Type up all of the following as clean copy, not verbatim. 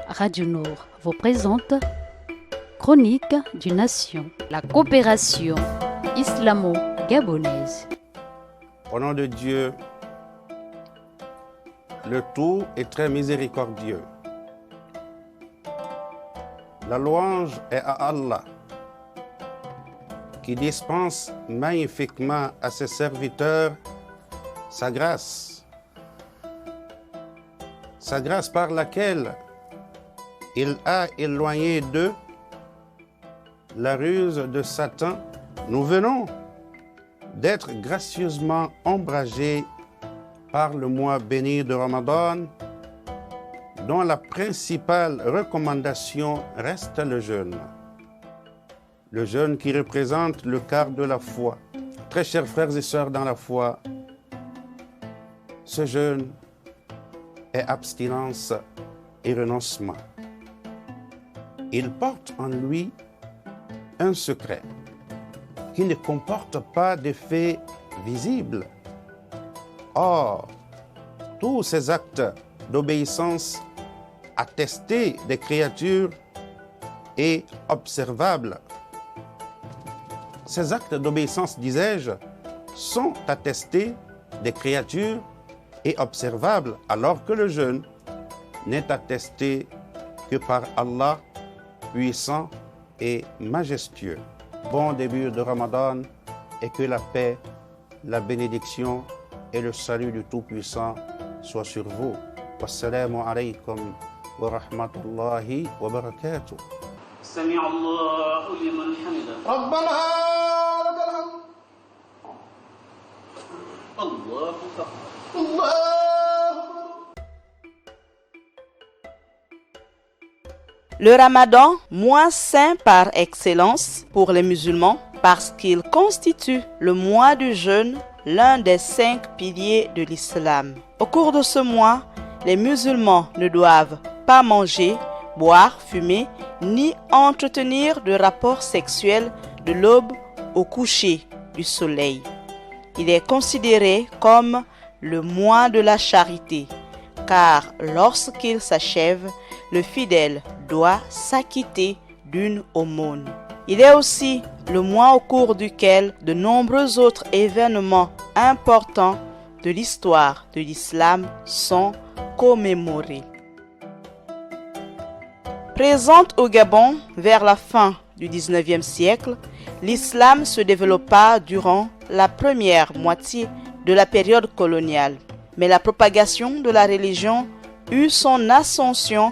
Radio Nord vous présente Chronique d'une nation, la coopération islamo-gabonaise. Au nom de Dieu, le tout est très miséricordieux. La louange est à Allah, qui dispense magnifiquement à ses serviteurs sa grâce par laquelle il a éloigné d'eux la ruse de Satan. Nous venons d'être gracieusement ombragés par le mois béni de Ramadan, dont la principale recommandation reste le jeûne. Le jeûne qui représente le quart de la foi. Très chers frères et sœurs dans la foi, ce jeûne est abstinence et renoncement. Il porte en lui un secret qui ne comporte pas d'effet visible. Or, tous ces actes d'obéissance attestés des créatures et observables. Ces actes d'obéissance, disais-je, sont attestés des créatures et observables, alors que le jeûne n'est attesté que par Allah, puissant et majestueux. Bon début de Ramadan et que la paix, la bénédiction et le salut du Tout-Puissant soient sur vous. Wassalamu alaykum wa rahmatullahi wa barakatuh. سمع الله لمن حمده ربنا لك الحمد الله أكبر الله Le Ramadan, mois saint par excellence pour les musulmans, parce qu'il constitue le mois du jeûne, l'un des 5 piliers de l'islam. Au cours de ce mois, les musulmans ne doivent pas manger, boire, fumer, ni entretenir de rapports sexuels de l'aube au coucher du soleil. Il est considéré comme le mois de la charité, car lorsqu'il s'achève, le fidèle doit s'acquitter d'une aumône. Il est aussi le mois au cours duquel de nombreux autres événements importants de l'histoire de l'islam sont commémorés. Présente au Gabon vers la fin du XIXe siècle, l'islam se développa durant la première moitié de la période coloniale. Mais la propagation de la religion eut son ascension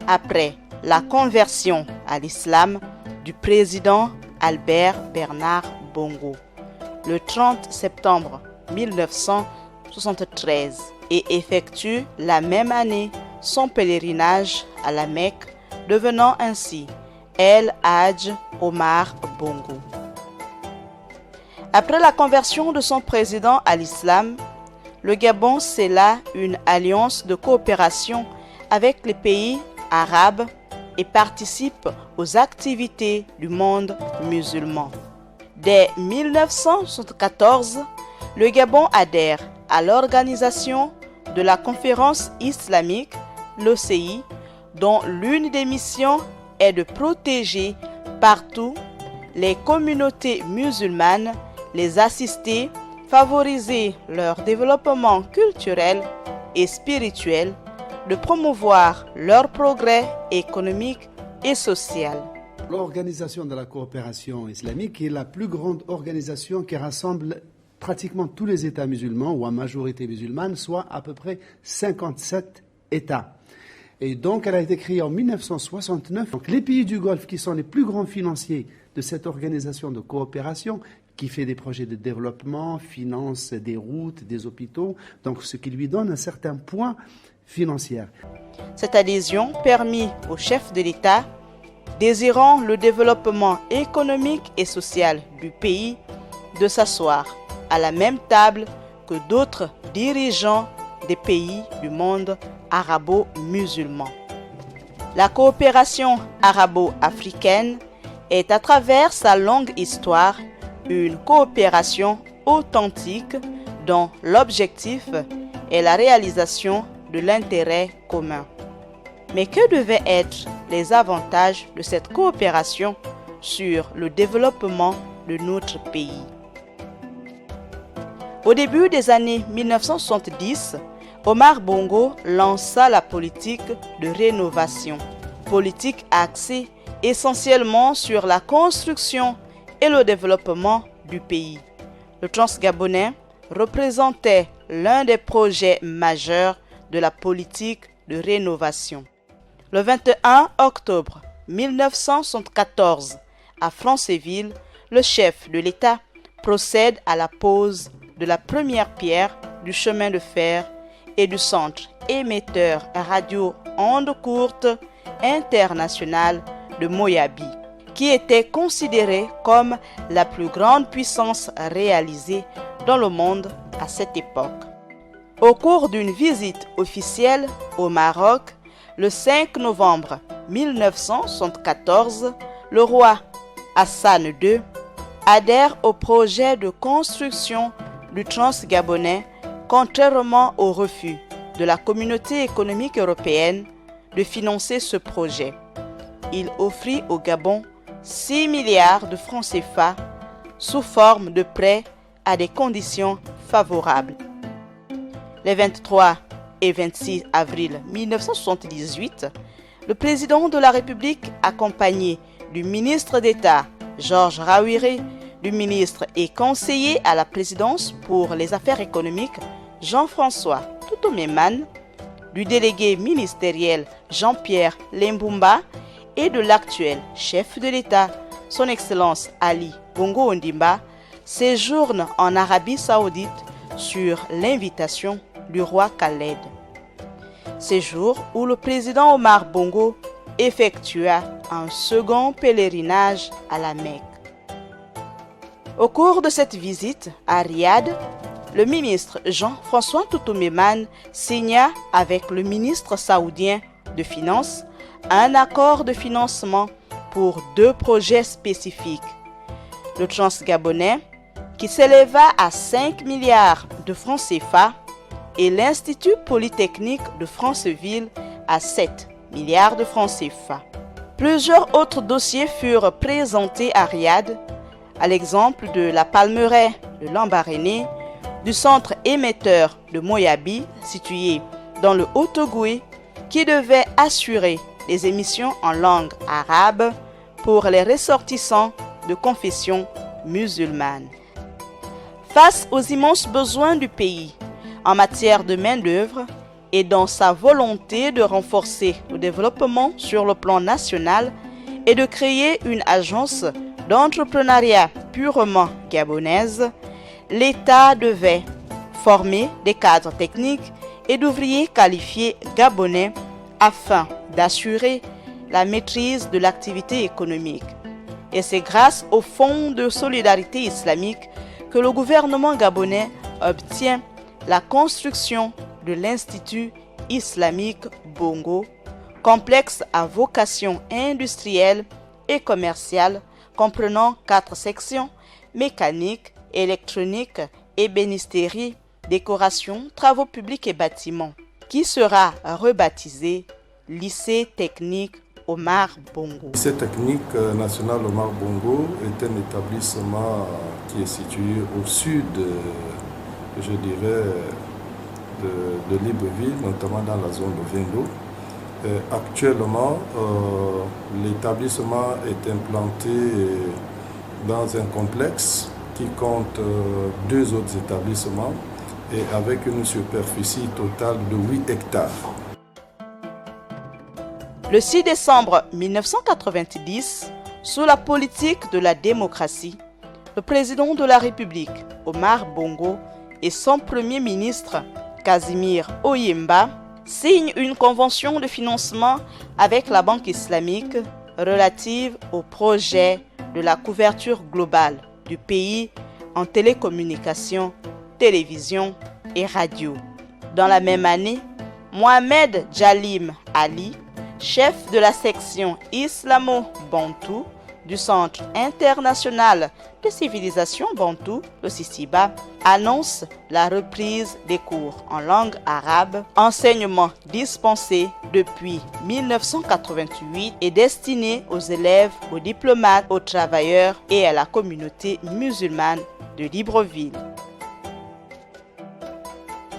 après la conversion à l'islam du président Albert Bernard Bongo le 30 septembre 1973 et effectue la même année son pèlerinage à la Mecque, devenant ainsi El Hadj Omar Bongo. Après la conversion de son président à l'islam, le Gabon scella une alliance de coopération avec les pays arabes et participe aux activités du monde musulman. Dès 1974, le Gabon adhère à l'organisation de la Conférence islamique, l'OCI, dont l'une des missions est de protéger partout les communautés musulmanes, les assister, favoriser leur développement culturel et spirituel, de promouvoir leur progrès économique et social. L'Organisation de la coopération islamique est la plus grande organisation qui rassemble pratiquement tous les États musulmans ou à majorité musulmane, soit à peu près 57 États. Et donc, elle a été créée en 1969. Donc, les pays du Golfe, qui sont les plus grands financiers de cette organisation de coopération, qui fait des projets de développement, finance des routes, des hôpitaux, donc ce qui lui donne un certain poids financier. Cette adhésion permit au chef de l'État, désirant le développement économique et social du pays, de s'asseoir à la même table que d'autres dirigeants des pays du monde arabo-musulman. La coopération arabo-africaine est, à travers sa longue histoire, une coopération authentique dont l'objectif est la réalisation de l'intérêt commun. Mais que devaient être les avantages de cette coopération sur le développement de notre pays? Au début des années 1970, Omar Bongo lança la politique de rénovation, politique axée essentiellement sur la construction et le développement du pays. Le Transgabonais représentait l'un des projets majeurs de la politique de rénovation. Le 21 octobre 1974, à Franceville, le chef de l'État procède à la pose de la première pierre du chemin de fer et du centre émetteur radio ondes courtes international de Moyabi, qui était considéré comme la plus grande puissance réalisée dans le monde à cette époque. Au cours d'une visite officielle au Maroc, le 5 novembre 1974, le roi Hassan II adhère au projet de construction du Transgabonais, contrairement au refus de la Communauté économique européenne de financer ce projet. Il offrit au Gabon 6 milliards de francs CFA sous forme de prêts à des conditions favorables. Les 23 et 26 avril 1978, le président de la République, accompagné du ministre d'État Georges Rawiri, du ministre et conseiller à la présidence pour les affaires économiques Jean-François Toutoméman, du délégué ministériel Jean-Pierre Lembumba et de l'actuel chef de l'État, son Excellence Ali Bongo Ondimba, séjourne en Arabie Saoudite sur l'invitation du roi Khaled. Séjour où le président Omar Bongo effectua un second pèlerinage à la Mecque. Au cours de cette visite à Riyad, le ministre Jean-François Toutoméman signa avec le ministre saoudien de Finances un accord de financement pour 2 projets spécifiques. Le Transgabonais, qui s'éleva à 5 milliards de francs CFA, et l'Institut Polytechnique de Franceville à 7 milliards de francs CFA. Plusieurs autres dossiers furent présentés à Riyad, à l'exemple de la Palmeraie de Lambaréné, du centre émetteur de Moyabi, situé dans le Haut-Ogooué, qui devait assurer les émissions en langue arabe pour les ressortissants de confession musulmane. Face aux immenses besoins du pays en matière de main-d'œuvre et dans sa volonté de renforcer le développement sur le plan national et de créer une agence d'entrepreneuriat purement gabonaise, l'État devait former des cadres techniques et d'ouvriers qualifiés gabonais afin d'assurer la maîtrise de l'activité économique. Et c'est grâce au Fonds de solidarité islamique que le gouvernement gabonais obtient la construction de l'Institut islamique Bongo, complexe à vocation industrielle et commerciale comprenant 4 sections: mécanique, électronique, ébénisterie, décoration, travaux publics et bâtiments, qui sera rebaptisé Lycée technique Omar Bongo. Le lycée technique national Omar Bongo est un établissement qui est situé au sud, je dirais, de Libreville, notamment dans la zone de Vendo. Actuellement, l'établissement est implanté dans un complexe qui compte 2 autres établissements et avec une superficie totale de 8 hectares. Le 6 décembre 1990, sous la politique de la démocratie, le président de la République, Omar Bongo, et son premier ministre, Casimir Oyemba, signent une convention de financement avec la Banque islamique relative au projet de la couverture globale du pays en télécommunications, télévision et radio. Dans la même année, Mohamed Jalim Ali, chef de la section islamo-bantou du Centre international de civilisation bantou, le CICIBA, annonce la reprise des cours en langue arabe, enseignement dispensé depuis 1988 et destiné aux élèves, aux diplomates, aux travailleurs et à la communauté musulmane de Libreville.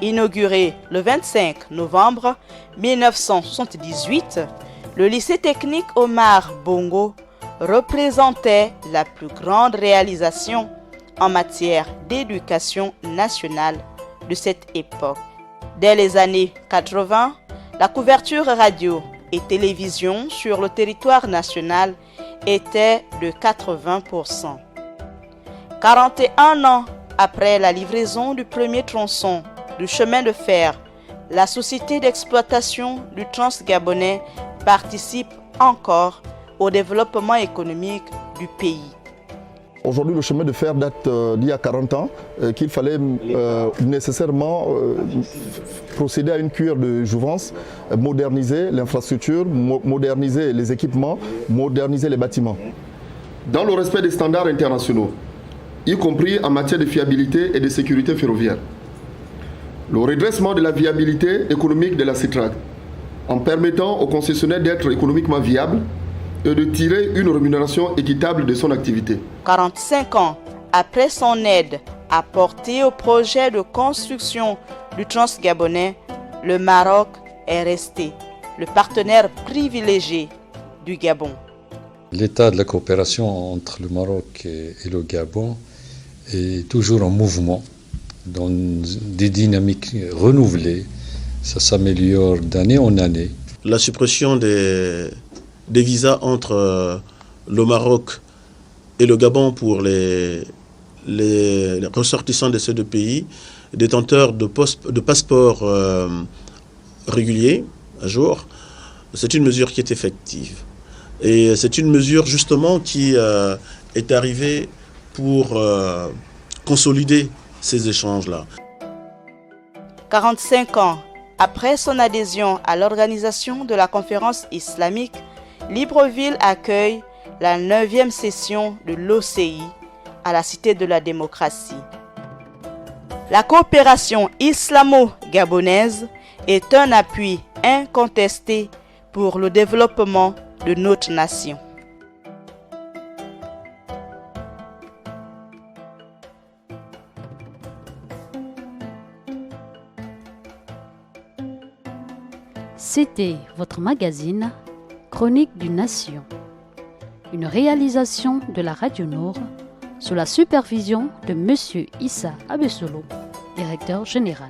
Inauguré le 25 novembre 1978, le lycée technique Omar Bongo représentait la plus grande réalisation en matière d'éducation nationale de cette époque. Dès les années 80, la couverture radio et télévision sur le territoire national était de 80%. 41 ans après la livraison du premier tronçon du chemin de fer, la société d'exploitation du Transgabonais participe encore au développement économique du pays. Aujourd'hui, le chemin de fer date d'il y a 40 ans, qu'il fallait nécessairement procéder à une cure de jouvence, moderniser l'infrastructure, moderniser les équipements, moderniser les bâtiments. Dans le respect des standards internationaux, y compris en matière de fiabilité et de sécurité ferroviaire. Le redressement de la viabilité économique de la CETRAC, en permettant aux concessionnaires d'être économiquement viables et de tirer une rémunération équitable de son activité. 45 ans après son aide apportée au projet de construction du Transgabonais, le Maroc est resté le partenaire privilégié du Gabon. L'état de la coopération entre le Maroc et le Gabon est toujours en mouvement, dans des dynamiques renouvelées. Ça s'améliore d'année en année. La suppression des visas entre le Maroc et le Gabon pour les ressortissants de ces deux pays, détenteurs de passeports réguliers, à jour, c'est une mesure qui est effective. Et c'est une mesure justement qui est arrivée pour consolider ces échanges-là. 45 ans après son adhésion à l'organisation de la conférence islamique, Libreville accueille la 9e session de l'OCI à la Cité de la démocratie. La coopération islamo-gabonaise est un appui incontesté pour le développement de notre nation. C'était votre magazine Chronique d'une Nation, une réalisation de la Radio Nord sous la supervision de M. Issa Abessolo, directeur général.